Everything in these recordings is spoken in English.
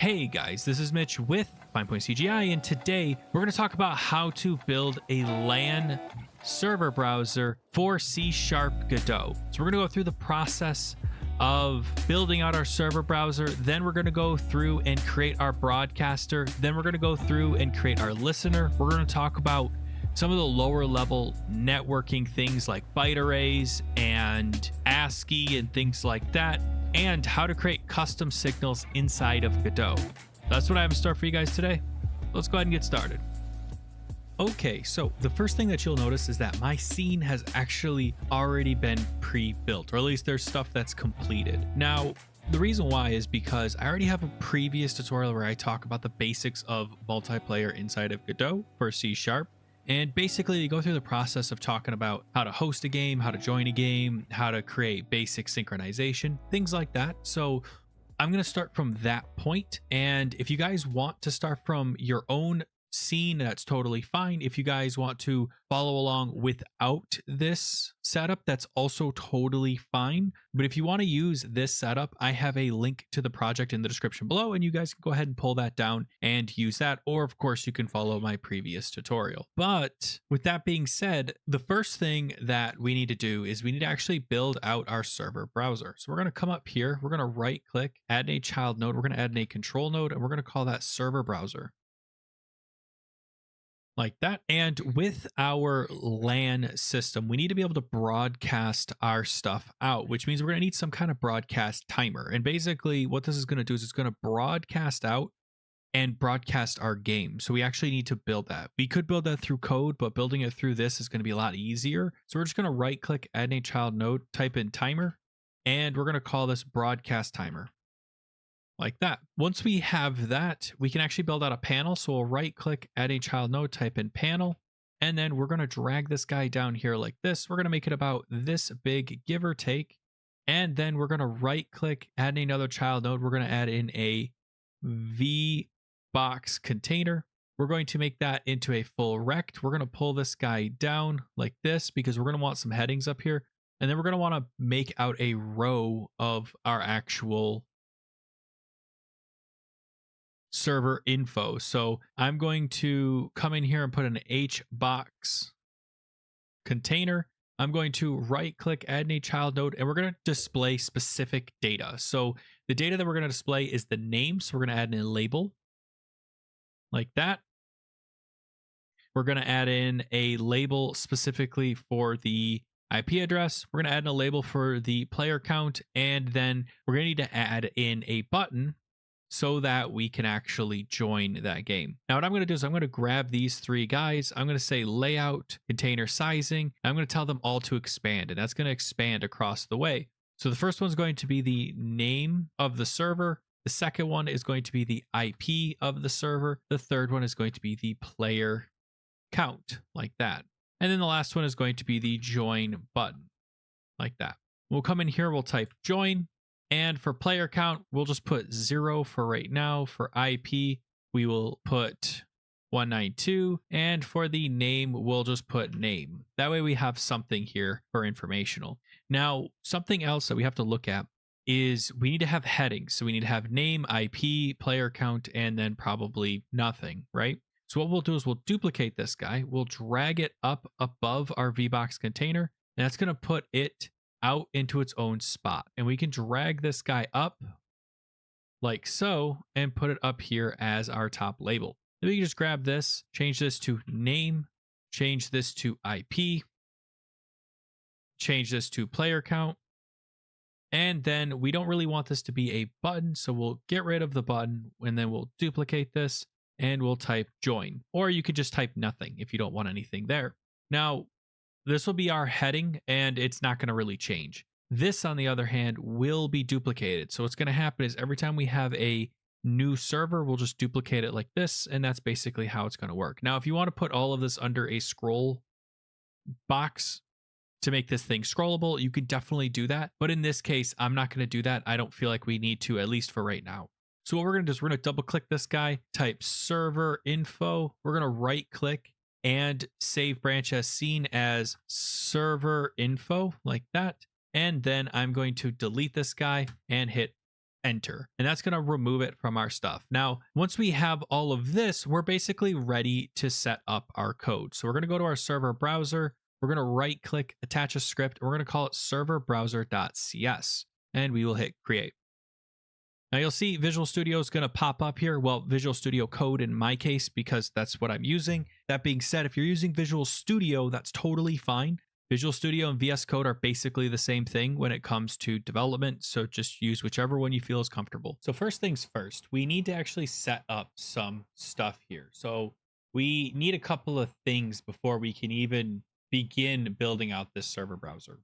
Hey guys, this is Mitch with FinePoint and today we're going to talk about how to build a LAN server browser for C# Godot. So we're going to go through the process of building out our server browser, then we're going to go through and create our broadcaster, then we're going to go through and create our listener. We're going to talk about some of the lower level networking things like byte arrays and ASCII and things like that, and how to create custom signals inside of Godot. That's what I have in store for you guys today. Let's go ahead and get started. Okay, so the first thing that you'll notice is that my scene has actually already been pre-built, or at least there's stuff that's completed. Now, the reason why is because I already have a previous tutorial where I talk about the basics of multiplayer inside of Godot for C#. And basically, you go through the process of talking about how to host a game, how to join a game, how to create basic synchronization, things like that. So I'm going to start from that point. And if you guys want to start from your own scene, that's totally fine. If you guys want to follow along without this setup, that's also totally fine. But if you want to use this setup, I have a link to the project in the description below, and you guys can go ahead and pull that down and use that. Or of course, you can follow my previous tutorial. But with that being said, the first thing that we need to do is we need to actually build out our server browser. So we're going to come up here, we're going to right click, add a child node, we're going to add a control node, and we're going to call that server browser. Like that. And with our LAN system, we need to be able to broadcast our stuff out, which means we're going to need some kind of broadcast timer. And basically what this is going to do is it's going to broadcast out and broadcast our game. So we actually need to build that. We could build that through code, but building it through this is going to be a lot easier. So we're just going to right click, add a child node, type in timer, and we're going to call this broadcast timer. Like that. Once we have that, we can actually build out a panel. So we'll right click, add a child node, type in panel, and then we're going to drag this guy down here like this. We're going to make it about this big, give or take. And then we're going to right click, add another child node. We're going to add in a VBox container. We're going to make that into a full rect. We're going to pull this guy down like this because we're going to want some headings up here. And then we're going to want to make out a row of our actual server info. So I'm going to come in here and put an HBox container. I'm going to right click, add a child node, and we're going to display specific data. So the data that we're going to display is the name. So we're going to add in a label like that. We're going to add in a label specifically for the IP address. We're going to add in a label for the player count, and then we're going to need to add in a button so that we can actually join that game. Now what I'm going to do is I'm going to grab these three guys. I'm going to say layout, container sizing. I'm going to tell them all to expand, and that's going to expand across the way. So the first one's going to be the name of the server. The second one is going to be the IP of the server. The third one is going to be the player count, like that. And then the last one is going to be the join button, like that. We'll come in here, we'll type join. And for player count, we'll just put 0 for right now. For IP, we will put 192. And for the name, we'll just put name. That way we have something here for informational. Now, something else that we have to look at is we need to have headings. So we need to have name, IP, player count, and then probably nothing, right? So what we'll do is we'll duplicate this guy. We'll drag it up above our VBox container, and that's going to put it out into its own spot. And we can drag this guy up like so and put it up here as our top label. Then we can just grab this, change this to name, change this to IP, change this to player count. And then we don't really want this to be a button, so we'll get rid of the button, and then we'll duplicate this and we'll type join. Or you could just type nothing if you don't want anything there. Now, this will be our heading, and it's not going to really change. This, on the other hand, will be duplicated. So what's going to happen is every time we have a new server, we'll just duplicate it like this, and that's basically how it's going to work. Now, if you want to put all of this under a scroll box to make this thing scrollable, you could definitely do that. But in this case, I'm not going to do that. I don't feel like we need to, at least for right now. So what we're going to do is we're going to double click this guy, type server info. We're going to right click and save branch as seen as server info, like that. And then I'm going to delete this guy and hit enter, and that's going to remove it from our stuff. Now, once we have all of this, we're basically ready to set up our code. So we're going to go to our server browser. We're going to right click, attach a script. We're going to call it serverbrowser.cs, and we will hit create. Now you'll see Visual Studio is going to pop up here. Well, Visual Studio Code in my case, because that's what I'm using. That being said, if you're using Visual Studio, that's totally fine. Visual Studio and VS Code are basically the same thing when it comes to development. So just use whichever one you feel is comfortable. So first things first, we need to actually set up some stuff here. So we need a couple of things before we can even begin building out this server browser.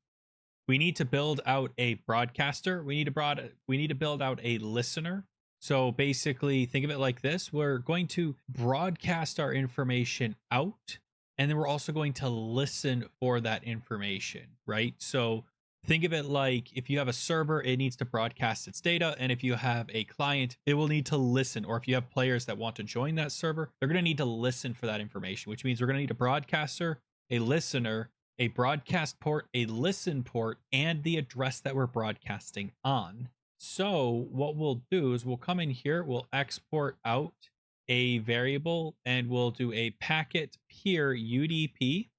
We need to build out a broadcaster. We need to build out a listener. So basically, think of it like this. We're going to broadcast our information out, and then we're also going to listen for that information, right? So think of it like if you have a server, it needs to broadcast its data. And if you have a client, it will need to listen. Or if you have players that want to join that server, they're going to need to listen for that information, which means we're going to need a broadcaster, a listener, a broadcast port, a listen port, and the address that we're broadcasting on. So what we'll do is we'll come in here, we'll export out a variable, and we'll do a packet peer UDP,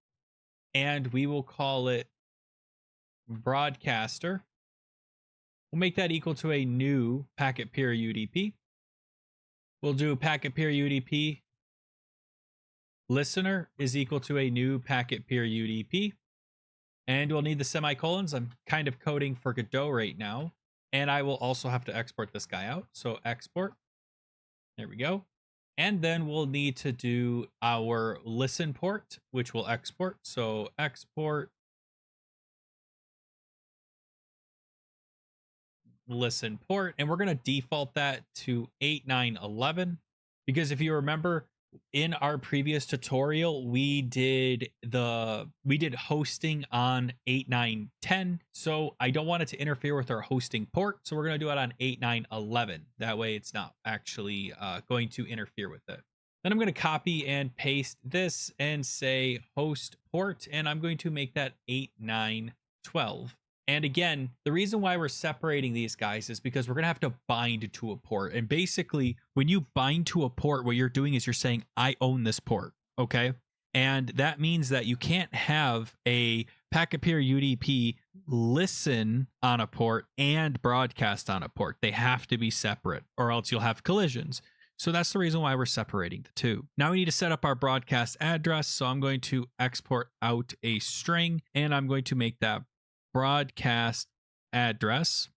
and we will call it broadcaster. We'll make that equal to a new packet peer UDP. We'll do packet peer UDP listener is equal to a new packet peer UDP. And we'll need the semicolons. I'm kind of coding for Godot right now. And I will also have to export this guy out. So export. There we go. And then we'll need to do our listen port, which will export. So export listen port. And we're going to default that to 8911. Because if you remember, in our previous tutorial, we did hosting on 8910. So I don't want it to interfere with our hosting port. So we're going to do it on 8911. That way it's not actually going to interfere with it. Then I'm going to copy and paste this and say host port, and I'm going to make that 8912. And again, the reason why we're separating these guys is because we're going to have to bind to a port. And basically, when you bind to a port, what you're doing is you're saying, I own this port, okay? And that means that you can't have a packet peer UDP listen on a port and broadcast on a port. They have to be separate, or else you'll have collisions. So that's the reason why we're separating the two. Now we need to set up our broadcast address. So I'm going to export out a string, and I'm going to make that broadcast address,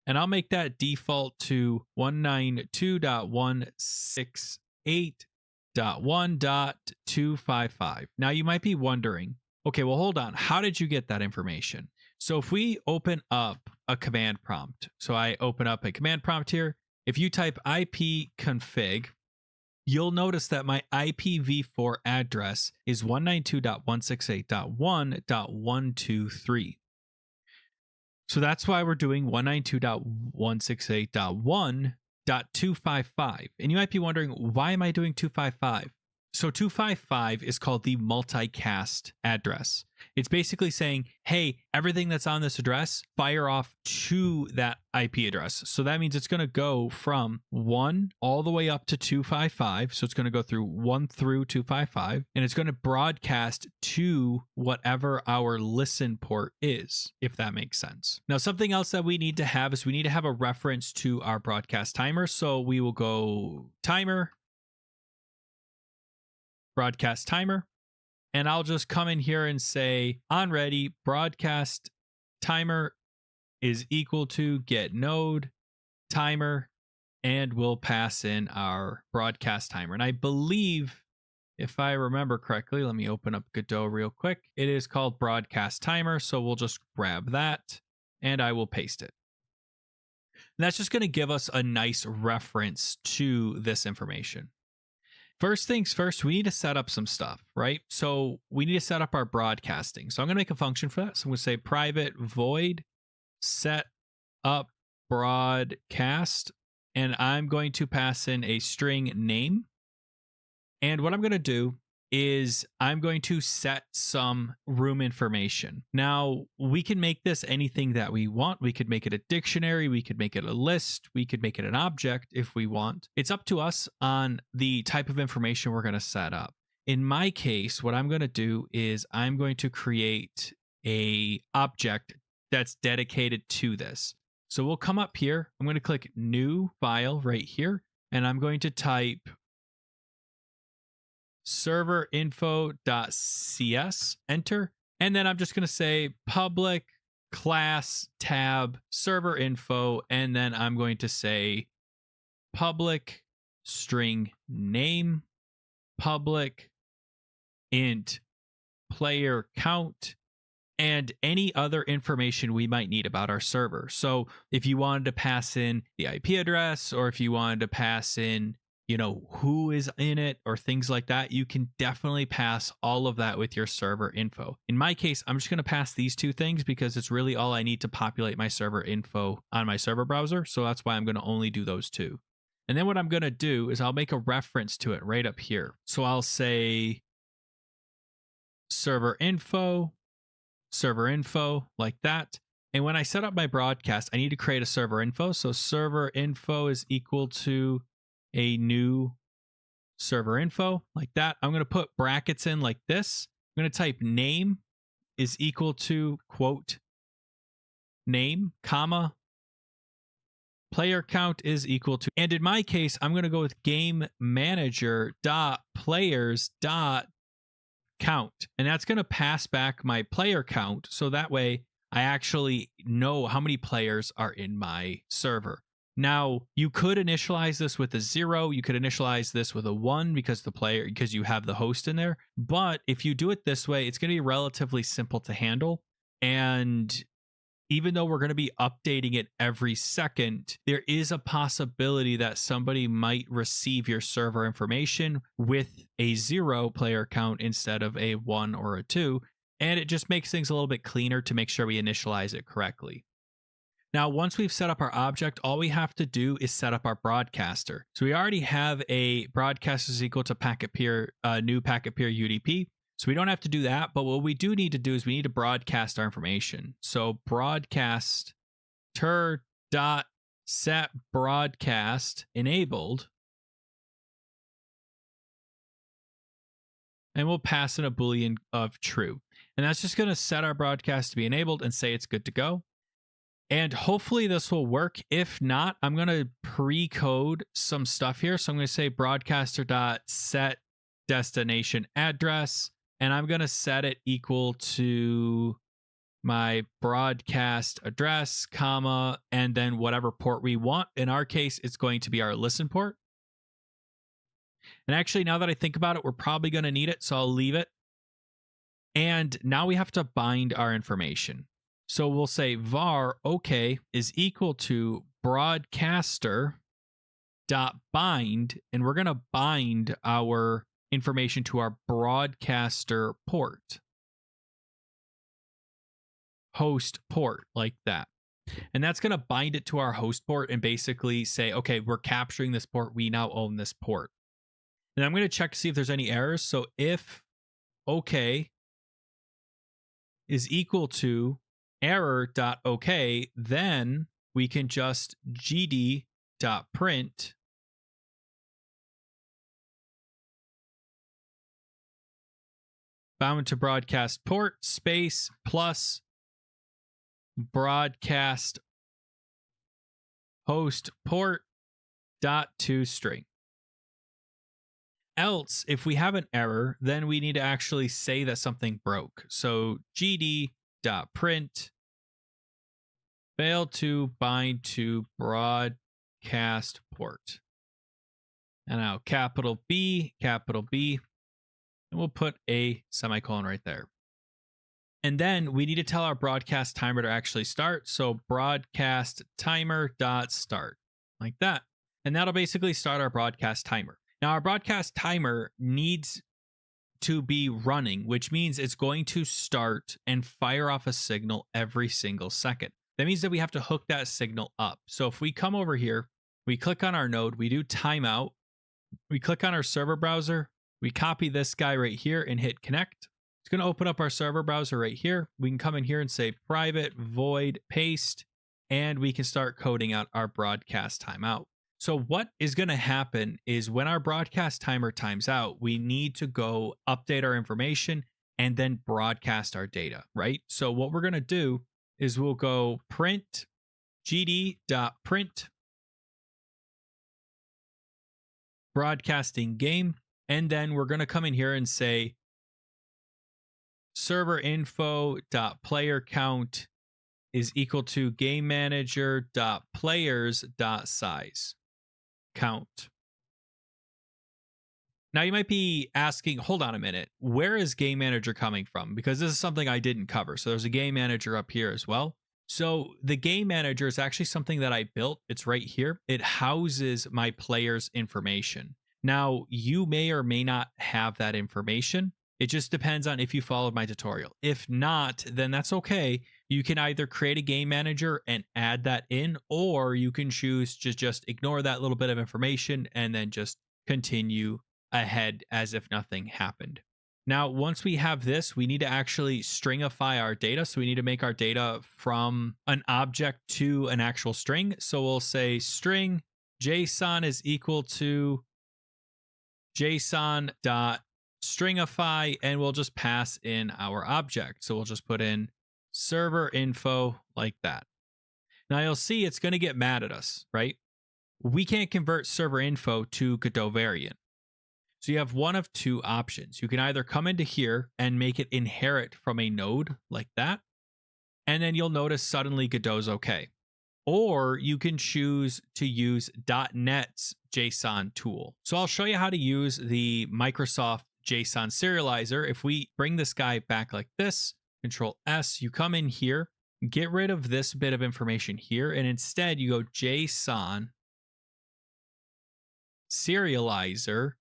and I'll make that default to 192.168.1.255. Now you might be wondering, okay, well, hold on. How did you get that information? So if we open up a command prompt, so I open up a command prompt here. If you type ipconfig, you'll notice that my IPv4 address is 192.168.1.123. So that's why we're doing 192.168.1.255. And you might be wondering, why am I doing 255? So 255 is called the multicast address. It's basically saying, hey, everything that's on this address, fire off to that IP address. So that means it's going to go from 1 all the way up to 255. So it's going to go through 1 through 255, and it's going to broadcast to whatever our listen port is, if that makes sense. Now, something else that we need to have is we need to have a reference to our broadcast timer. So we will go timer, broadcast timer. And I'll just come in here and say on ready, broadcast timer is equal to get node timer, and we'll pass in our broadcast timer. And I believe, if I remember correctly, let me open up Godot real quick. It is called broadcast timer. So we'll just grab that and I will paste it. And that's just going to give us a nice reference to this information. First things first, we need to set up some stuff, right? So we need to set up our broadcasting. So I'm going to make a function for that. So I'm going to say private void set up broadcast, and I'm going to pass in a string name. And what I'm going to do is I'm going to set some room information. Now, we can make this anything that we want. We could make it a dictionary. We could make it a list. We could make it an object if we want. It's up to us on the type of information we're going to set up. In my case, what I'm going to do is I'm going to create a object that's dedicated to this. So we'll come up here. I'm going to click new file right here, and I'm going to type serverinfo.cs, enter. And then I'm just going to say public class tab server info. And then I'm going to say public string name, public int player count, and any other information we might need about our server. So if you wanted to pass in the IP address, or if you wanted to pass in, who is in it or things like that, you can definitely pass all of that with your server info. In my case, I'm just going to pass these two things because it's really all I need to populate my server info on my server browser. So that's why I'm going to only do those two. And then what I'm going to do is I'll make a reference to it right up here. So I'll say server info like that. And when I set up my broadcast, I need to create a server info. So server info is equal to a new server info like that. I'm going to put brackets in like this. I'm going to type name is equal to quote name, comma, player count is equal to, and in my case, I'm going to go with game manager dot players dot count, and that's going to pass back my player count. So that way I actually know how many players are in my server. Now, you could initialize this with a 0. You could initialize this with a 1 because you have the host in there. But if you do it this way, it's going to be relatively simple to handle. And even though we're going to be updating it every second, there is a possibility that somebody might receive your server information with a 0 player count instead of a 1 or a 2. And it just makes things a little bit cleaner to make sure we initialize it correctly. Now, once we've set up our object, all we have to do is set up our broadcaster. So we already have a broadcaster is equal to packet peer, new packet peer UDP. So we don't have to do that. But what we do need to do is we need to broadcast our information. So broadcaster dot set broadcast enabled. And we'll pass in a Boolean of true. And that's just going to set our broadcast to be enabled and say it's good to go. And hopefully this will work. If not, I'm going to pre-code some stuff here. So I'm going to say broadcaster.set destination address, and I'm going to set it equal to my broadcast address, comma, and then whatever port we want. In our case, it's going to be our listen port. And actually, now that I think about it, we're probably going to need it, so I'll leave it. And now we have to bind our information. So we'll say var OK is equal to broadcaster dot bind, and we're going to bind our information to our broadcaster port, host port, like that. And that's going to bind it to our host port and basically say, okay, we're capturing this port. We now own this port. And I'm going to check to see if there's any errors. So if OK is equal to error.ok, then we can just gd.print bound to broadcast port space plus broadcast host port dot to string. Else, if we have an error, then we need to actually say that something broke. So gd.print failed to bind to broadcast port. And now capital B, and we'll put a semicolon right there. And then we need to tell our broadcast timer to actually start. So broadcast timer.start, like that. And that'll basically start our broadcast timer. Now our broadcast timer needs to be running, which means it's going to start and fire off a signal every single second. That means that we have to hook that signal up. So if we come over here, we click on our node, we do timeout, we click on our server browser, We copy this guy right here and hit connect. It's going to open up our server browser right here. We can come in here and say private void paste, and we can start coding out our broadcast timeout. So what is going to happen is when our broadcast timer times out, we need to go update our information and then broadcast our data, right? So what we're going to do is we'll go print gd.print broadcasting game, and then we're going to come in here and say server info.player count is equal to game manager.players.size count. Now you might be asking, hold on a minute, where is game manager coming from? Because this is something I didn't cover. So there's a game manager up here as well. So the game manager is actually something that I built. It's right here. It houses my players' information. Now you may or may not have that information. It just depends on if you followed my tutorial. If not, then that's okay. You can either create a game manager and add that in, or you can choose to just ignore that little bit of information and then just continue ahead as if nothing happened. Now, once we have this, we need to actually stringify our data. So we need to make our data from an object to an actual string. So we'll say string JSON is equal to JSON.stringify, and we'll just pass in our object. So we'll just put in server info like that. Now you'll see it's going to get mad at us, right? We can't convert server info to Godot variant. So you have one of two options. You can either come into here and make it inherit from a node like that, and then you'll notice suddenly Godot's okay. Or you can choose to use .NET's JSON tool. So I'll show you how to use the Microsoft JSON serializer. If we bring this guy back like this, Control S, you come in here, get rid of this bit of information here, and instead you go JSON serializer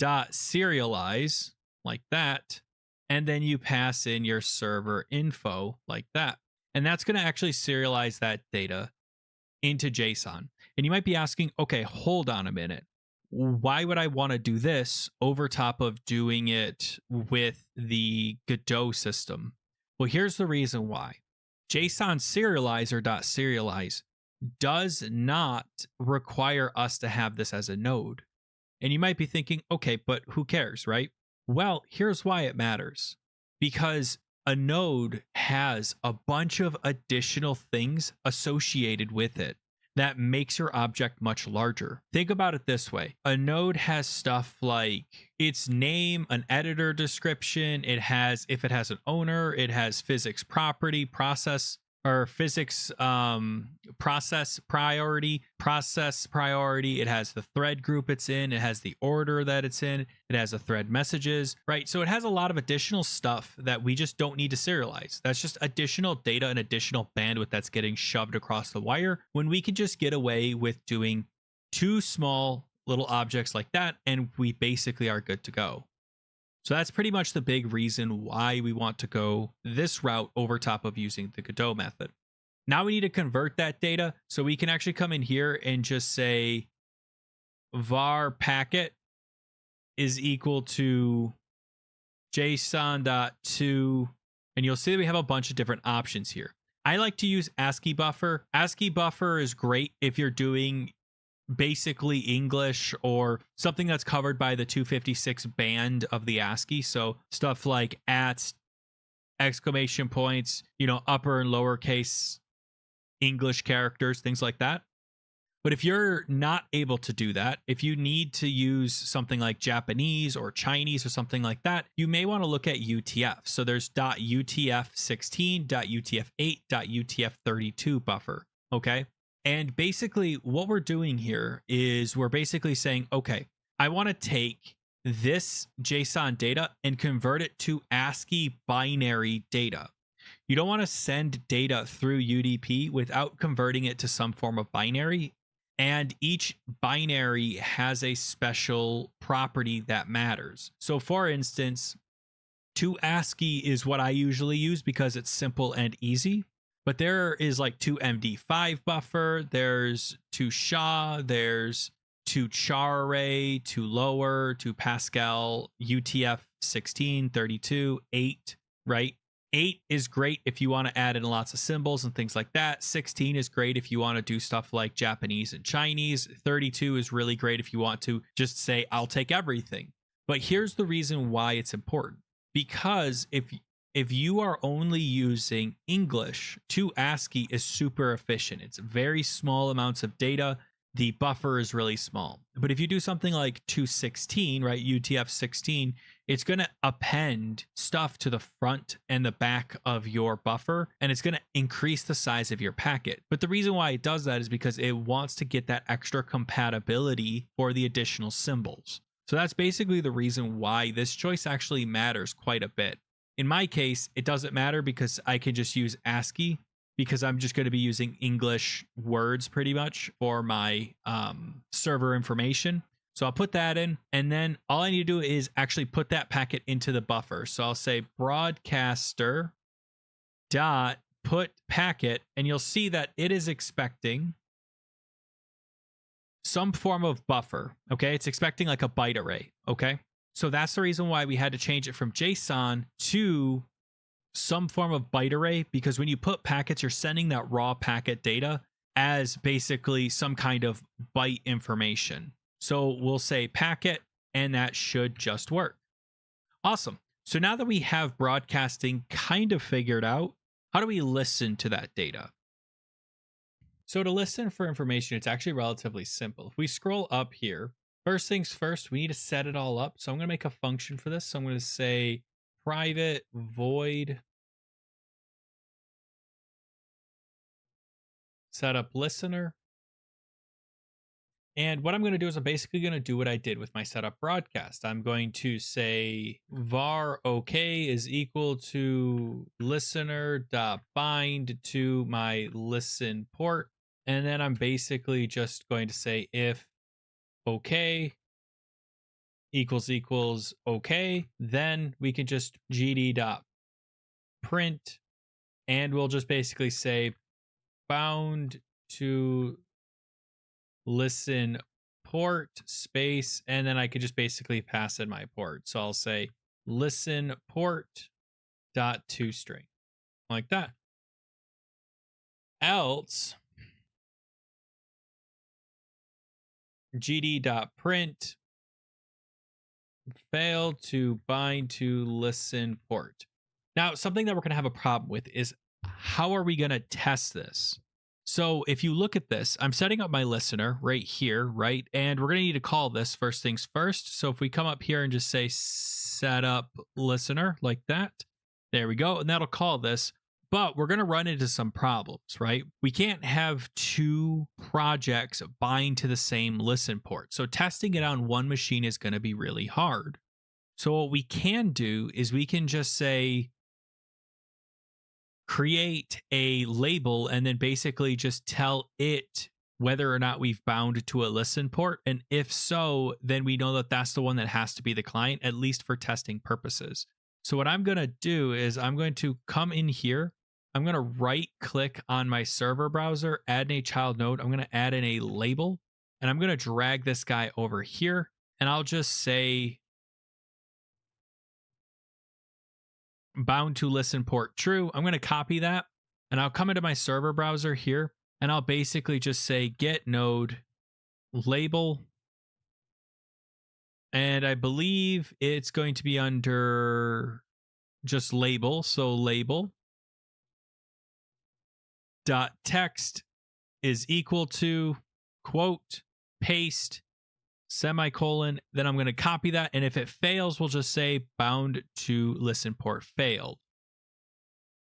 .serialize like that, and then you pass in your server info like that. And that's going to actually serialize that data into JSON. And you might be asking, okay, hold on a minute. Why would I want to do this over top of doing it with the Godot system? Well, here's the reason why. JSON serializer.serialize does not require us to have this as a node. And you might be thinking, okay, but who cares, right? Well, here's why it matters. Because a node has a bunch of additional things associated with it that makes your object much larger. Think about it this way. A node has stuff like its name, an editor description. It has, if it has an owner, it has physics property, process, or physics process priority. It has the thread group it's in. It has the order that it's in. It has the thread messages, right? So it has a lot of additional stuff that we just don't need to serialize. That's just additional data and additional bandwidth that's getting shoved across the wire when we could just get away with doing two small little objects like that, and we basically are good to go. So that's pretty much the big reason why we want to go this route over top of using the Godot method. Now we need to convert that data. So we can actually come in here and just say var packet is equal to JSON.to, and you'll see that we have a bunch of different options here. I like to use ASCII buffer. ASCII buffer is great if you're doing basically English or something that's covered by the 256 band of the ASCII. So stuff like @ exclamation points, upper and lowercase English characters, things like that. But if you're not able to do that, if you need to use something like Japanese or Chinese or something like that, you may want to look at UTF. So there's .utf16, .utf8, .utf32 buffer. Okay. And basically what we're doing here is we're basically saying, okay, I want to take this JSON data and convert it to ASCII binary data. You don't want to send data through UDP without converting it to some form of binary. And each binary has a special property that matters. So for instance, to ASCII is what I usually use because it's simple and easy. But there is like to MD5 buffer, there's to SHA, there's to char array, to lower, to Pascal, UTF-16, 32, 8, right? 8 is great if you want to add in lots of symbols and things like that. 16 is great if you want to do stuff like Japanese and Chinese. 32 is really great if you want to just say, I'll take everything. But here's the reason why it's important. Because if you are only using English, to ASCII is super efficient. It's very small amounts of data. The buffer is really small. But if you do something like 216, right, UTF-16, it's going to append stuff to the front and the back of your buffer, and it's going to increase the size of your packet. But the reason why it does that is because it wants to get that extra compatibility for the additional symbols. So that's basically the reason why this choice actually matters quite a bit. In my case, it doesn't matter because I can just use ASCII, because I'm just going to be using English words pretty much for my server information. So I'll put that in, and then all I need to do is actually put that packet into the buffer. So I'll say broadcaster dot put packet, and you'll see that it is expecting some form of buffer. Okay, it's expecting like a byte array. Okay, so that's the reason why we had to change it from JSON to some form of byte array, because when you put packets, you're sending that raw packet data as basically some kind of byte information. So we'll say packet, and that should just work. Awesome. So now that we have broadcasting kind of figured out, how do we listen to that data? So to listen for information, it's actually relatively simple. If we scroll up here, first things first, we need to set it all up. So I'm going to make a function for this. So I'm going to say private void setup listener. And what I'm going to do is I'm basically going to do what I did with my setup broadcast. I'm going to say var OK is equal to listener.bind to my listen port. And then I'm basically just going to say if OK equals OK, then we can just gd.print, and we'll just basically say bound to listen port space, and then I could just basically pass in my port. So I'll say listen port dot toString like that. Else gd.print failed to bind to listen port. Now, something that we're going to have a problem with is how are we going to test this? So if you look at this, I'm setting up my listener right here, right? And we're going to need to call this first things first. So if we come up here and just say setup listener like that, there we go. And that'll call this. But we're going to run into some problems, right? We can't have two projects bind to the same listen port. So testing it on one machine is going to be really hard. So what we can do is we can just say create a label and then basically just tell it whether or not we've bound to a listen port. And if so, then we know that that's the one that has to be the client, at least for testing purposes. So what I'm going to do is I'm going to come in here. I'm going to right click on my server browser, add in a child node. I'm going to add in a label, and I'm going to drag this guy over here, and I'll just say bound to listen port true. I'm going to copy that, and I'll come into my server browser here, and I'll basically just say get node label, and I believe it's going to be under just label. So label dot text is equal to quote paste semicolon. Then I'm going to copy that, and if it fails, we'll just say bound to listen port failed,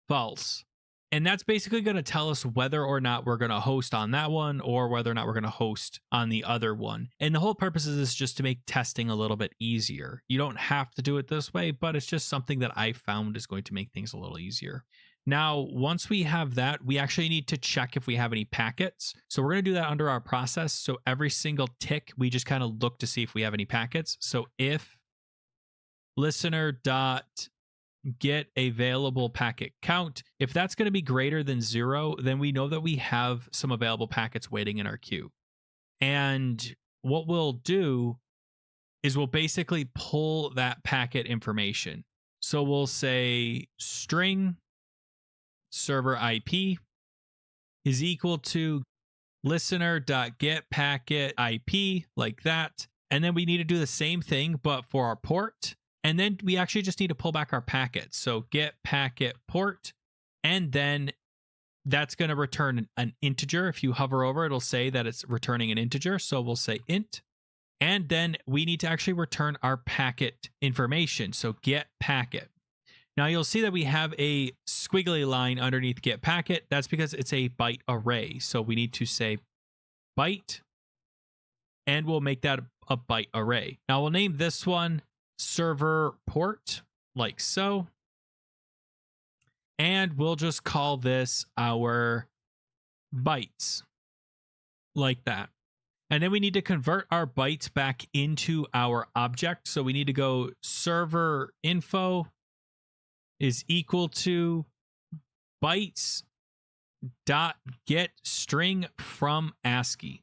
false. And that's basically going to tell us whether or not we're going to host on that one or whether or not we're going to host on the other one. And the whole purpose of this is just to make testing a little bit easier. You don't have to do it this way, but it's just something that I found is going to make things a little easier. Now, once we have that, we actually need to check if we have any packets. So we're going to do that under our process. So every single tick, we just kind of look to see if we have any packets. So if listener dot get available packet count, if that's going to be greater than 0, then we know that we have some available packets waiting in our queue. And what we'll do is we'll basically pull that packet information. So we'll say string server IP is equal to listener.getPacketIP, like that. And then we need to do the same thing, but for our port. And then we actually just need to pull back our packets. So get packet port, and then that's going to return an integer. If you hover over, it'll say that it's returning an integer. So we'll say int. And then we need to actually return our packet information. So get packet. Now you'll see that we have a squiggly line underneath get packet. That's because it's a byte array. So we need to say byte, and we'll make that a byte array. Now we'll name this one server port, like so. And we'll just call this our bytes, like that. And then we need to convert our bytes back into our object. So we need to go server info is equal to bytes dot get string from ASCII.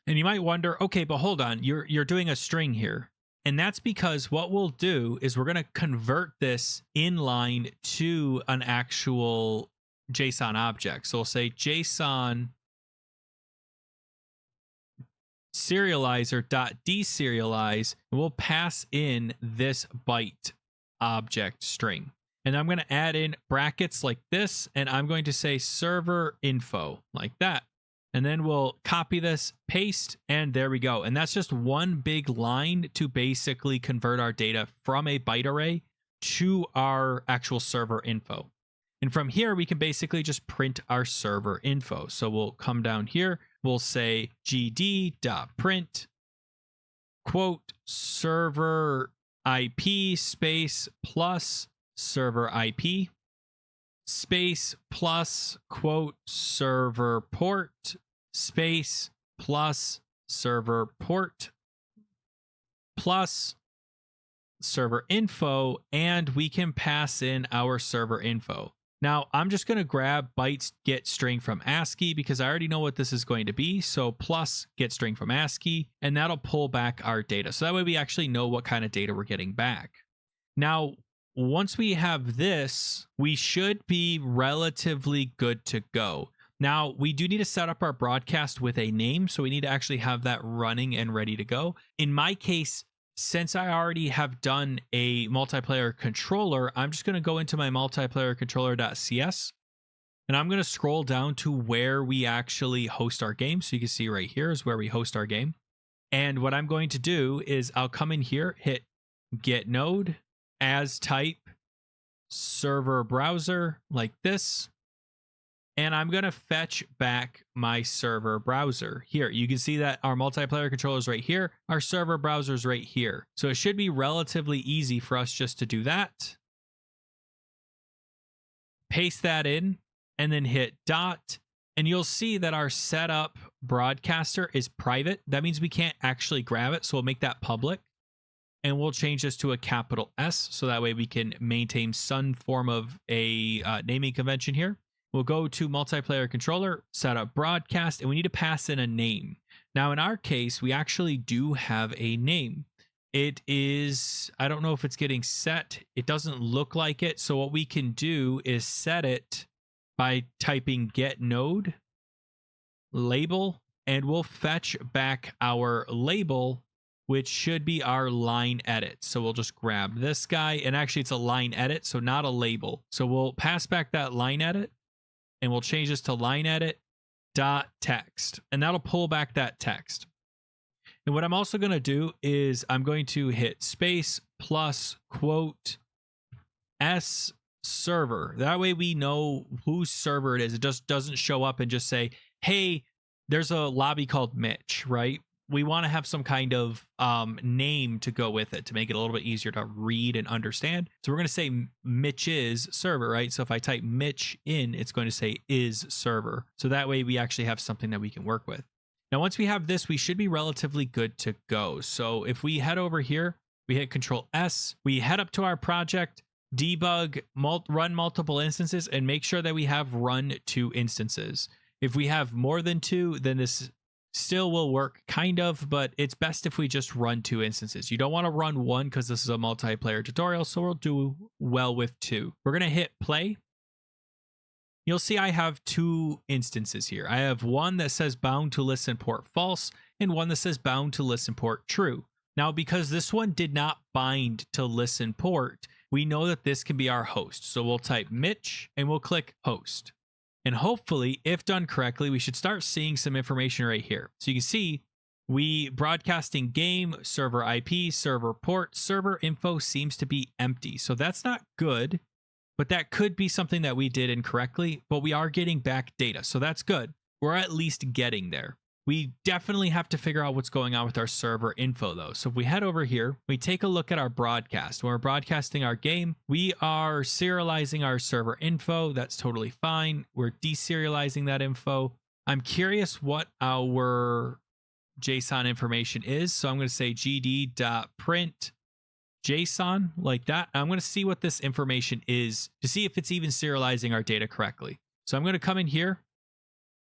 And you might wonder, okay, but hold on, you're doing a string here. And that's because what we'll do is we're going to convert this inline to an actual JSON object. So we'll say JSON serializer.deserialize, and we'll pass in this byte object string. And I'm going to add in brackets like this, and I'm going to say server info, like that. And then we'll copy this, paste, and there we go. And that's just one big line to basically convert our data from a byte array to our actual server info. And from here, we can basically just print our server info. So we'll come down here, we'll say gd.print, quote, server IP space plus server IP, space plus quote server port space plus server port plus server info, and we can pass in our server info. Now I'm just going to grab bytes get string from ASCII because I already know what this is going to be. So plus get string from ASCII, and that'll pull back our data. So that way we actually know what kind of data we're getting back. Now, once we have this, we should be relatively good to go. Now, we do need to set up our broadcast with a name, so we need to actually have that running and ready to go. In my case, since I already have done a multiplayer controller, I'm just going to go into my multiplayer controller.cs, and I'm going to scroll down to where we actually host our game. So you can see right here is where we host our game. And what I'm going to do is I'll come in here, hit get node, as type server browser, like this. And I'm going to fetch back my server browser here. You can see that our multiplayer controller is right here. Our server browser is right here. So it should be relatively easy for us just to do that. Paste that in and then hit dot. And you'll see that our setup broadcaster is private. That means we can't actually grab it. So we'll make that public. And we'll change this to a capital S. So that way we can maintain some form of a naming convention here. We'll go to multiplayer controller, set up broadcast, and we need to pass in a name. Now, in our case, we actually do have a name. It is, I don't know if it's getting set. It doesn't look like it. So what we can do is set it by typing get node label, and we'll fetch back our label, which should be our line edit. So we'll just grab this guy, and actually it's a line edit, so not a label. So we'll pass back that line edit, and we'll change this to line edit dot text, and that'll pull back that text. And what I'm also going to do is I'm going to hit space plus quote S server. That way we know whose server it is. It just doesn't show up and just say, hey, there's a lobby called Mitch, right? We want to have some kind of name to go with it to make it a little bit easier to read and understand. So we're going to say Mitch's server, right? So if I type Mitch in, it's going to say is server. So that way we actually have something that we can work with. Now, once we have this, we should be relatively good to go. So if we head over here, we hit Control S, we head up to our project, debug, run multiple instances, and make sure that we have run 2 instances. If we have more than 2, then this still will work kind of, but it's best if we just run 2 instances. You don't want to run 1 because this is a multiplayer tutorial, so we'll do well with 2. We're going to hit play. You'll see I have 2 instances here. I have one that says bound to listen port false and one that says bound to listen port true. Now, because this one did not bind to listen port, we know that this can be our host. So we'll type Mitch and we'll click host. And hopefully, if done correctly, we should start seeing some information right here. So you can see we broadcasting game, server IP, server port, server info seems to be empty. So that's not good, but that could be something that we did incorrectly, but we are getting back data. So that's good. We're at least getting there. We definitely have to figure out what's going on with our server info though. So if we head over here, we take a look at our broadcast. When we're broadcasting our game, we are serializing our server info. That's totally fine. We're deserializing that info. I'm curious what our JSON information is. So I'm going to say gd.print JSON like that. I'm going to see what this information is to see if it's even serializing our data correctly. So I'm going to come in here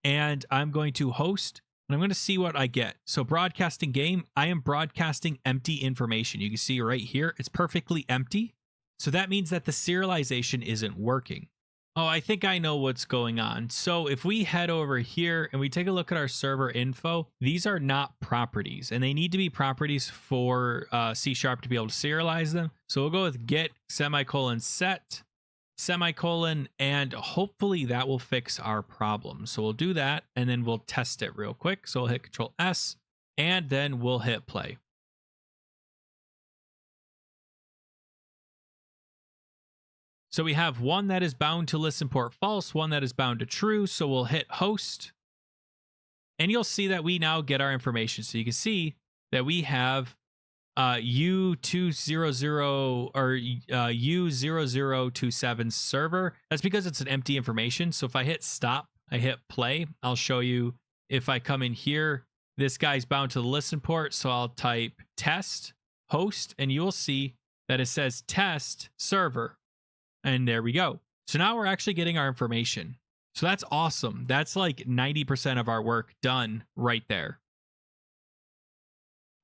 and I'm going to host. And I'm going to see what I get. So broadcasting game, I am broadcasting empty information. You can see right here, it's perfectly empty. So that means that the serialization isn't working. Oh, I think I know what's going on. So if we head over here and we take a look at our server info, these are not properties and they need to be properties for C# to be able to serialize them. So we'll go with get semicolon set semicolon, and hopefully that will fix our problem. So we'll do that and then we'll test it real quick. So we'll hit Control S and then we'll hit play. So we have one that is bound to listen port false, one that is bound to true. So we'll hit host and you'll see that we now get our information. So you can see that we have U200 or U0027 server. That's because it's an empty information. So if I hit stop, I hit play, I'll show you if I come in here, this guy's bound to the listen port. So I'll type test host and you will see that it says test server. And there we go. So now we're actually getting our information. So that's awesome. That's like 90% of our work done right there.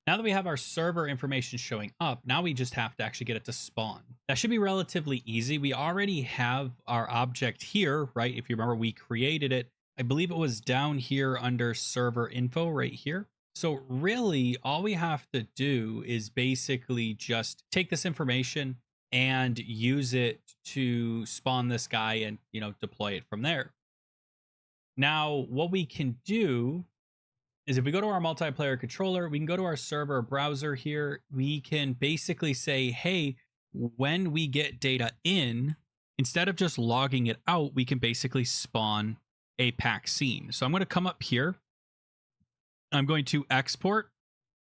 Now that we have our server information showing up, now we just have to actually get it to spawn. That should be relatively easy. We already have our object here, right? If you remember, we created it. I believe it was down here under server info right here. So really all we have to do is basically just take this information and use it to spawn this guy and, you know, deploy it from there. Now, what we can do is if we go to our multiplayer controller, we can go to our server browser here. We can basically say, hey, when we get data in, instead of just logging it out, we can basically spawn a pack scene. So I'm going to come up here. I'm going to export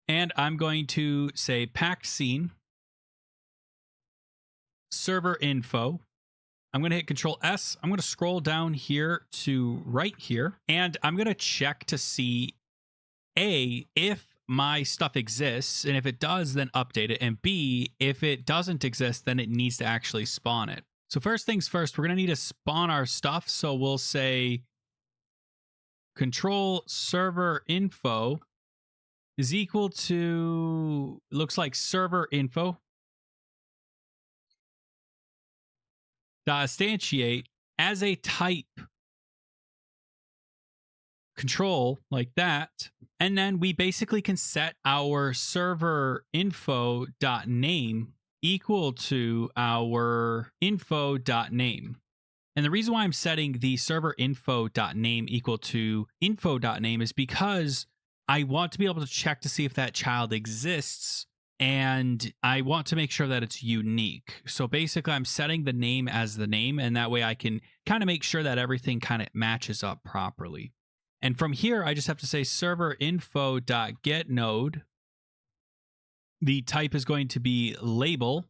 and I'm going to say pack scene, server info. I'm going to hit Control S. I'm going to scroll down here to right here, and I'm going to check to see A, if my stuff exists, and if it does, then update it, and B, if it doesn't exist, then it needs to actually spawn it. So first things first, we're going to need to spawn our stuff. So we'll say control server info is equal to, looks like server info instantiate as a type control like that. And then we basically can set our server info.name equal to our info.name. And the reason why I'm setting the server info.name equal to info.name is because I want to be able to check to see if that child exists. And I want to make sure that it's unique. So basically I'm setting the name as the name, and that way I can kind of make sure that everything kind of matches up properly. And from here, I just have to say server info.getNode. The type is going to be label,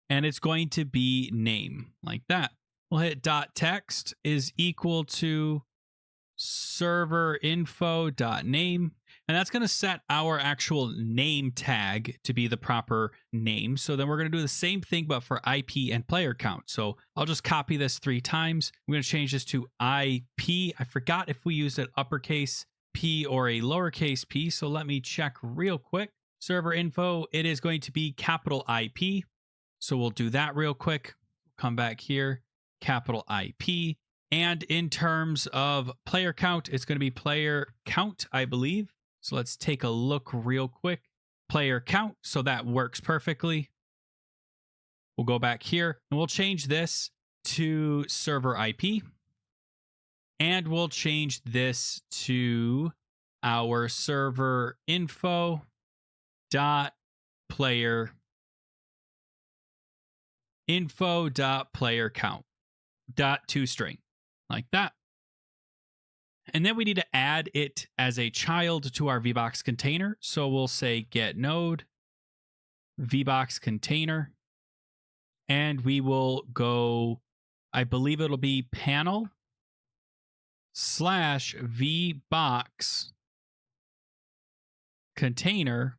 and it's going to be name like that. We'll hit .text is equal to server info.name. And that's going to set our actual name tag to be the proper name. So then we're going to do the same thing, but for IP and player count. So I'll just copy this 3 times. I'm going to change this to IP. I forgot if we used an uppercase P or a lowercase p. So let me check real quick. Server info, it is going to be capital IP. So we'll do that real quick. Come back here, capital IP. And in terms of player count, it's going to be player count, I believe. So let's take a look real quick. Player count, so that works perfectly. We'll go back here and we'll change this to server IP. And we'll change this to our server info dot player info dot player count dot toString, like that. And then we need to add it as a child to our VBox container. So we'll say get node VBox container, and we will go, I believe it'll be panel / VBox container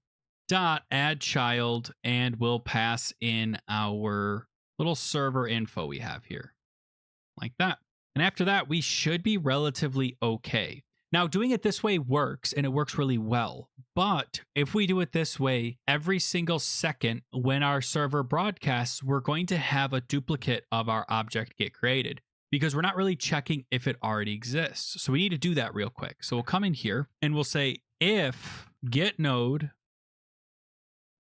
dot add child, and we'll pass in our little server info we have here, like that. And after that, we should be relatively okay. Now, doing it this way works, and it works really well. But if we do it this way, every single second when our server broadcasts, we're going to have a duplicate of our object get created because we're not really checking if it already exists. So we need to do that real quick. So we'll come in here and we'll say if get node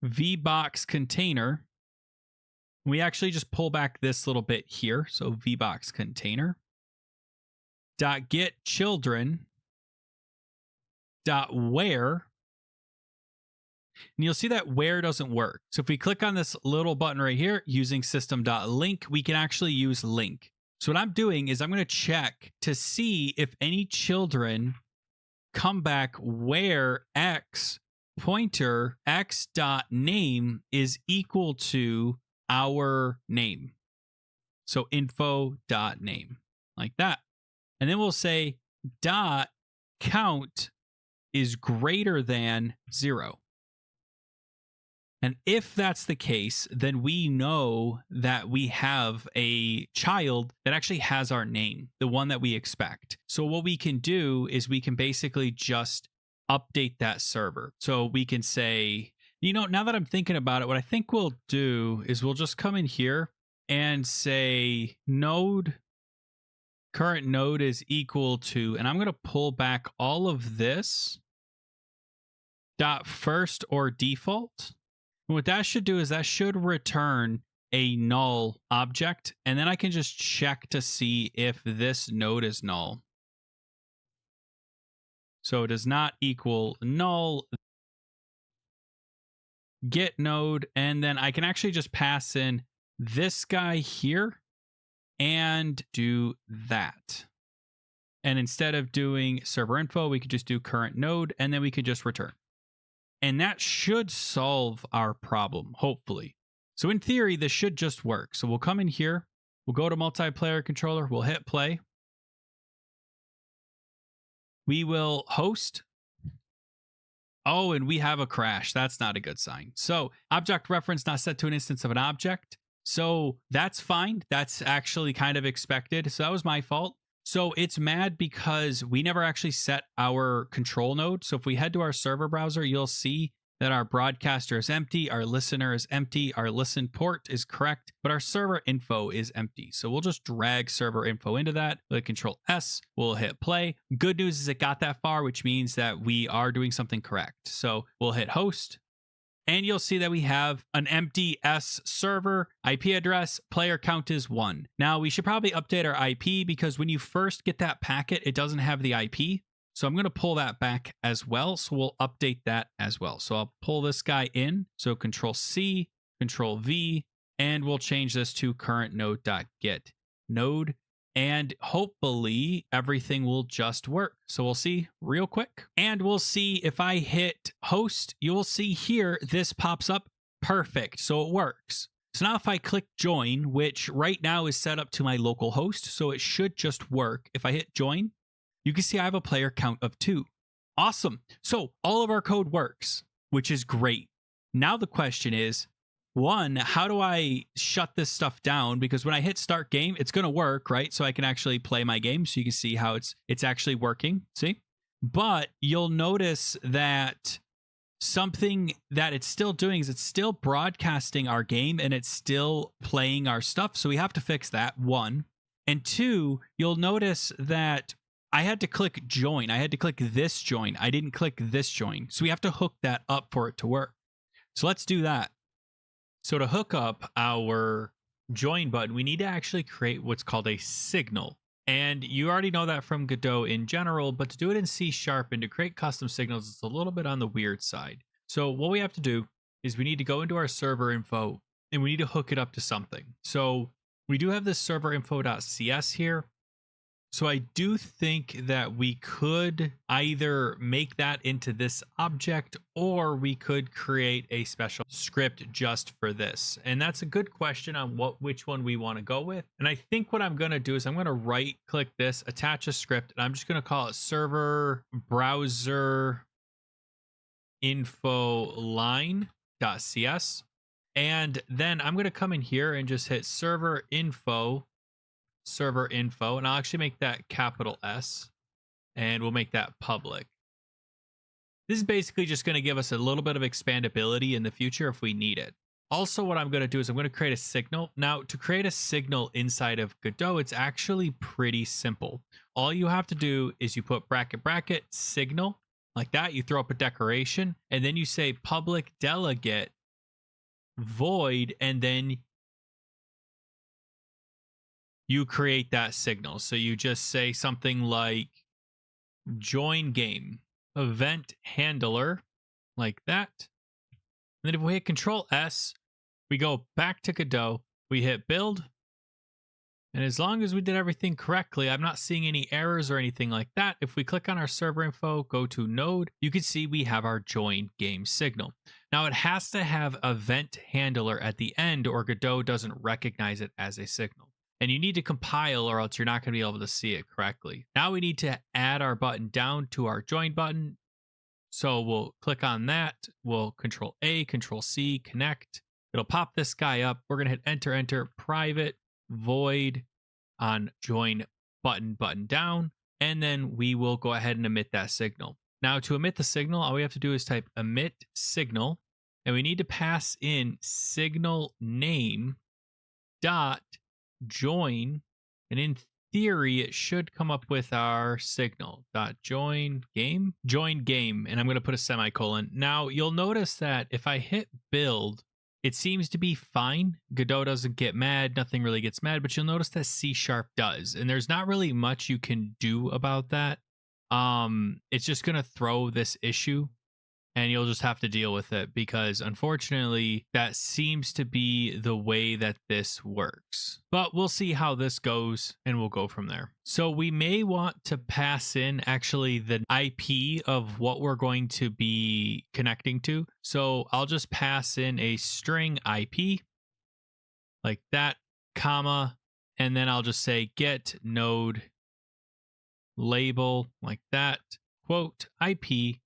VBox container. We actually just pull back this little bit here. So VBox container dot get children dot where, and you'll see that where doesn't work. So if we click on this little button right here using system.link, we can actually use link. So what I'm doing is I'm going to check to see if any children come back where x pointer x dot name is equal to our name. So info dot name, like that. And then we'll say dot count is greater than 0. And if that's the case, then we know that we have a child that actually has our name, the one that we expect. So what we can do is we can basically just update that server. So we can say, you know, now that I'm thinking about it, what I think we'll do is we'll just come in here and say node current node is equal to, and I'm going to pull back all of this dot first or default. And what that should do is that should return a null object, and then I can just check to see if this node is null. So it does not equal null. Get node, and then I can actually just pass in this guy here and do that. And instead of doing server info, we could just do current node, and then we could just return. And that should solve our problem, hopefully. So in theory, this should just work. So we'll come in here, we'll go to multiplayer controller, we'll hit play. We will host. Oh, and we have a crash. That's not a good sign. So object reference not set to an instance of an object. So that's fine. That's actually kind of expected. So that was my fault. So it's mad because we never actually set our control node. So if we head to our server browser, you'll see that our broadcaster is empty, our listener is empty, our listen port is correct, but our server info is empty. So we'll just drag server info into that with Control S. We'll hit play. Good news is it got that far, which means that we are doing something correct. So we'll hit host. And you'll see that we have an empty S server, IP address, player count is 1. Now we should probably update our IP because when you first get that packet, it doesn't have the IP. So I'm going to pull that back as well. So we'll update that as well. So I'll pull this guy in. So Control C, Control V, and we'll change this to current node.get node. And hopefully everything will just work. So we'll see real quick. And we'll see if I hit host, you'll see here, this pops up perfect. So it works. So now if I click join, which right now is set up to my local host, so it should just work. If I hit join, you can see I have a player count of 2. Awesome. So all of our code works, which is great. Now the question is, 1, how do I shut this stuff down? Because when I hit start game, it's going to work, right? So I can actually play my game. So you can see how it's actually working. See? But you'll notice that something that it's still doing is it's still broadcasting our game and it's still playing our stuff. So we have to fix that, 1. And 2, you'll notice that I had to click join. I had to click this join. I didn't click this join. So we have to hook that up for it to work. So let's do that. So to hook up our join button, we need to actually create what's called a signal. And you already know that from Godot in general, but to do it in C# and to create custom signals, it's a little bit on the weird side. So what we have to do is we need to go into our server info and we need to hook it up to something. So we do have this server info.cs here. So I do think that we could either make that into this object or we could create a special script just for this. And that's a good question on which one we want to go with. And I think what I'm going to do is I'm going to right click this, attach a script, and I'm just going to call it server browser info line.cs. And then I'm going to come in here and just hit server info, and I'll actually make that capital S, and we'll make that public. This is basically just going to give us a little bit of expandability in the future if we need it. Also, what I'm going to do is I'm going to create a signal. Now, to create a signal inside of Godot, it's actually pretty simple. All you have to do is you put bracket bracket signal like that. You throw up a decoration, and then you say public delegate void, and then you create that signal. So you just say something like join game event handler like that. And then if we hit Control S, we go back to Godot, we hit build. And as long as we did everything correctly, I'm not seeing any errors or anything like that. If we click on our server info, go to node, you can see we have our join game signal. Now it has to have event handler at the end or Godot doesn't recognize it as a signal. And you need to compile or else you're not going to be able to see it correctly. Now we need to add our button down to our join button. So we'll click on that. We'll Control A, Control C, connect. It'll pop this guy up. We're going to hit enter, enter, private, void on join button down. And then we will go ahead and emit that signal. Now to emit the signal, all we have to do is type emit signal. And we need to pass in signal name dot join, and in theory it should come up with our signal dot join game, and I'm going to put a semicolon. Now you'll notice that if I hit build, it seems to be fine. Godot doesn't get mad, nothing really gets mad, but you'll notice that C# does, and there's not really much you can do about that. It's just going to throw this issue and you'll just have to deal with it because unfortunately that seems to be the way that this works. But we'll see how this goes and we'll go from there. So we may want to pass in actually the IP of what we're going to be connecting to. So I'll just pass in a string IP like that, comma, and then I'll just say get node label like that, quote IP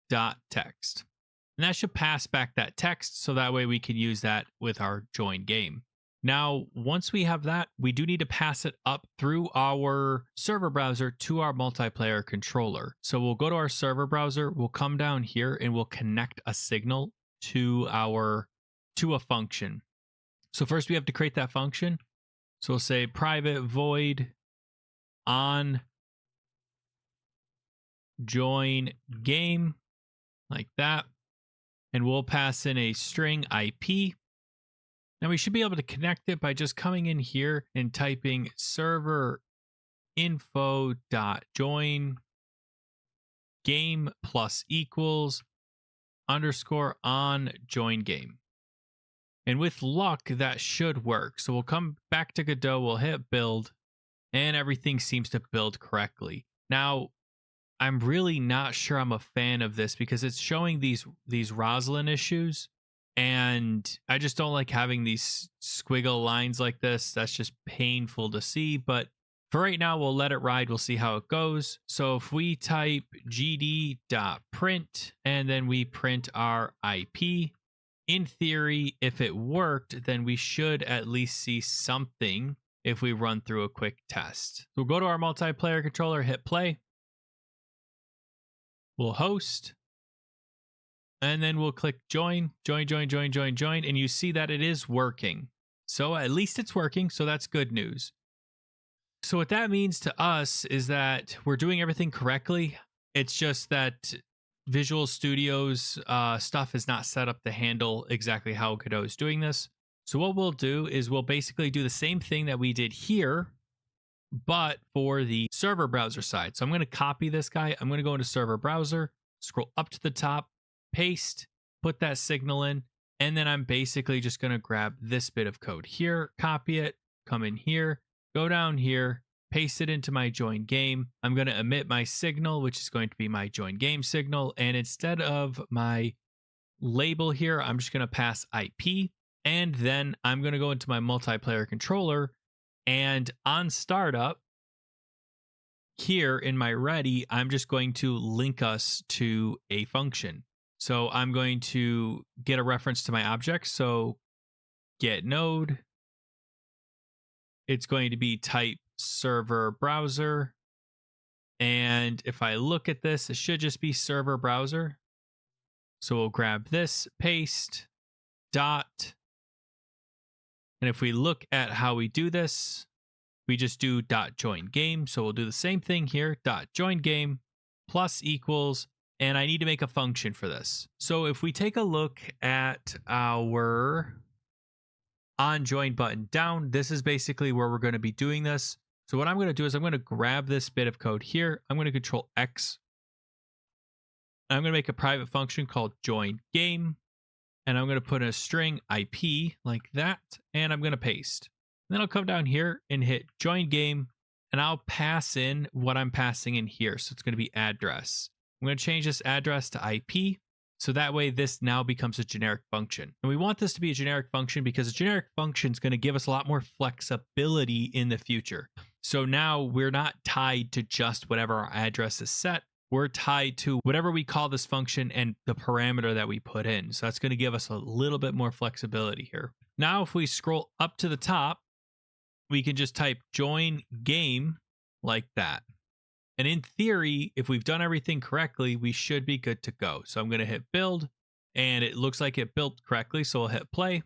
dot text, and that should pass back that text so that way we can use that with our join game. Now once we have that, we do need to pass it up through our server browser to our multiplayer controller. So we'll go to our server browser, we'll come down here and we'll connect a signal to a function. So first we have to create that function. So we'll say private void on join game like that, and we'll pass in a string IP. Now we should be able to connect it by just coming in here and typing server info dot join game plus equals underscore on join game. And with luck, that should work. So we'll come back to Godot, we'll hit build, and everything seems to build correctly. Now I'm really not sure I'm a fan of this because it's showing these Roslyn issues, and I just don't like having these squiggle lines like this. That's just painful to see. But For right now, we'll let it ride. We'll see how it goes. So if we type gd.print and then we print our IP, in theory, if it worked, then we should at least see something if we run through a quick test. We'll go to our multiplayer controller, hit play. We'll host. And then we'll click join, and you see that it is working. So at least it's working, so that's good news. So what that means to us is that we're doing everything correctly. It's just that Visual Studio's stuff is not set up to handle exactly how Godot is doing this. So what we'll do is we'll basically do the same thing that we did here, but for the server browser side. So I'm going to copy this guy. I'm going to go into server browser, scroll up to the top, paste, put that signal in, and then I'm basically just going to grab this bit of code here, copy it, come in here, go down here, paste it into my join game. I'm going to emit my signal, which is going to be my join game signal. And instead of my label here, I'm just going to pass IP. And then I'm going to go into my multiplayer controller, and on startup here in my ready, I'm just going to link us to a function. So I'm going to get a reference to my object. So get node. It's going to be type server browser. And if I look at this, it should just be server browser. So we'll grab this, paste, dot. And if we look at how we do this, we just do dot join game. So we'll do the same thing here, dot join game plus equals, and I need to make a function for this. So if we take a look at our on join button down, this is basically where we're going to be doing this. So what I'm going to do is I'm going to grab this bit of code here. I'm going to control X. I'm going to make a private function called join game. And I'm going to put a string IP like that. And I'm going to paste. And then I'll come down here and hit join game. And I'll pass in what I'm passing in here. So it's going to be address. I'm going to change this address to IP. So that way this now becomes a generic function. And we want this to be a generic function because a generic function is going to give us a lot more flexibility in the future. So now we're not tied to just whatever our address is set. We're tied to whatever we call this function and the parameter that we put in. So that's going to give us a little bit more flexibility here. Now, if we scroll up to the top, we can just type join game like that. And in theory, if we've done everything correctly, we should be good to go. So I'm going to hit build, and it looks like it built correctly. So we'll hit play.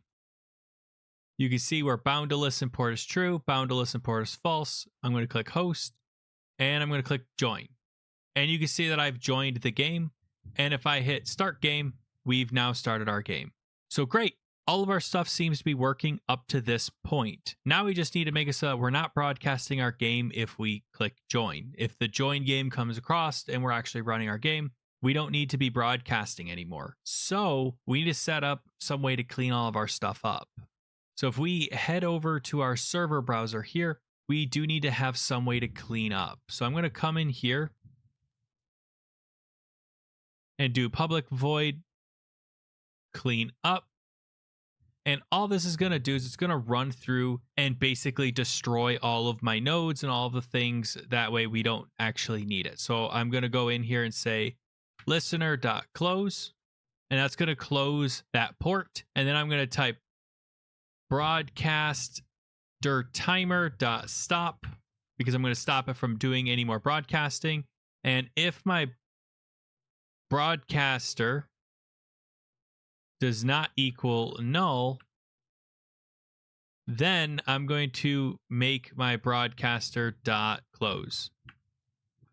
You can see where bound to listen port is true, bound to listen port is false. I'm going to click host, and I'm going to click join. And you can see that I've joined the game. And if I hit start game, we've now started our game. So great. All of our stuff seems to be working up to this point. Now we just need to make it so that we're not broadcasting our game if we click join. If the join game comes across and we're actually running our game, we don't need to be broadcasting anymore. So we need to set up some way to clean all of our stuff up. So if we head over to our server browser here, we do need to have some way to clean up. So I'm going to come in here and do public void clean up. And all this is going to do is it's going to run through and basically destroy all of my nodes and all of the things. That way we don't actually need it. So I'm going to go in here and say listener.close, and that's going to close that port. And then I'm going to type broadcaster.timer.stop because I'm going to stop it from doing any more broadcasting. And if my broadcaster does not equal null, then I'm going to make my broadcaster dot close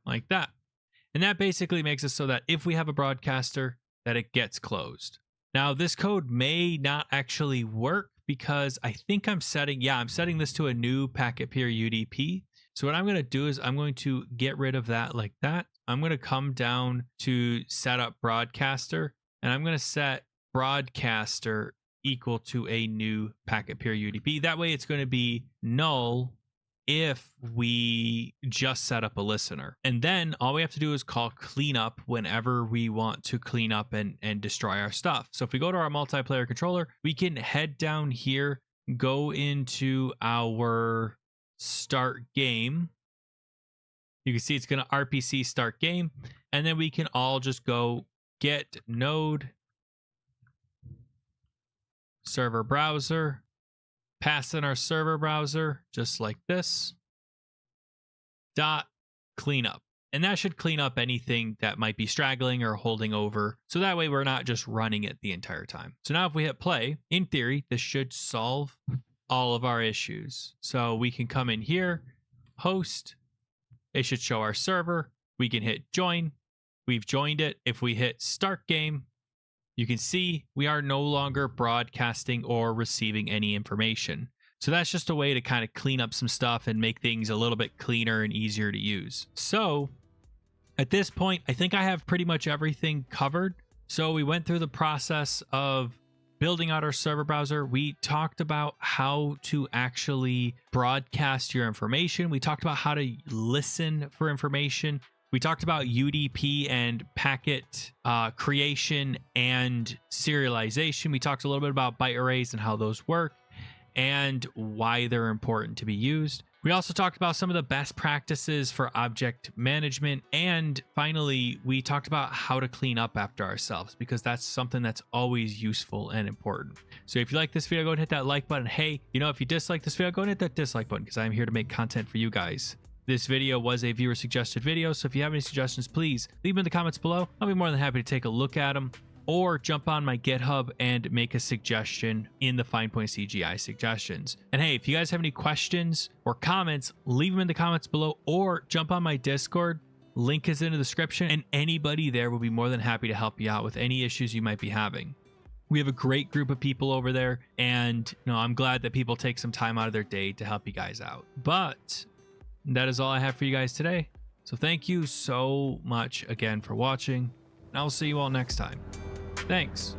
like that. And that basically makes it so that if we have a broadcaster, that it gets closed. Now this code may not actually work because I think I'm setting this to a new packet peer UDP. So what I'm going to do is I'm going to get rid of that like that. I'm going to come down to setup broadcaster, and I'm going to set broadcaster equal to a new packet peer UDP. That way it's going to be null if we just set up a listener. And then all we have to do is call cleanup whenever we want to clean up and destroy our stuff. So if we go to our multiplayer controller, we can head down here, go into our start game, You can see it's going to RPC start game, and then we can all just go get node server browser, pass in our server browser just like this, dot cleanup. And that should clean up anything that might be straggling or holding over. So that way we're not just running it the entire time. So now if we hit play, in theory, this should solve all of our issues. So we can come in here, host, it should show our server. We can hit join. We've joined it. If we hit start game, you can see we are no longer broadcasting or receiving any information. So that's just a way to kind of clean up some stuff and make things a little bit cleaner and easier to use. So at this point, I think I have pretty much everything covered. So we went through the process of building out our server browser. We talked about how to actually broadcast your information. We talked about how to listen for information. We talked about UDP and packet creation and serialization. We talked a little bit about byte arrays and how those work and why they're important to be used. We also talked about some of the best practices for object management. And finally, we talked about how to clean up after ourselves, because that's something that's always useful and important. So if you like this video, go ahead and hit that like button. Hey, if you dislike this video, go ahead and hit that dislike button, because I'm here to make content for you guys. This video was a viewer suggested video, so if you have any suggestions, please leave them in the comments below. I'll be more than happy to take a look at them, or jump on my GitHub and make a suggestion in the Finepoint CGI suggestions. And hey, if you guys have any questions or comments, leave them in the comments below, or jump on my Discord. Link is in the description, and anybody there will be more than happy to help you out with any issues you might be having. We have a great group of people over there, and I'm glad that people take some time out of their day to help you guys out. But that is all I have for you guys today. So thank you so much again for watching, and I'll see you all next time. Thanks.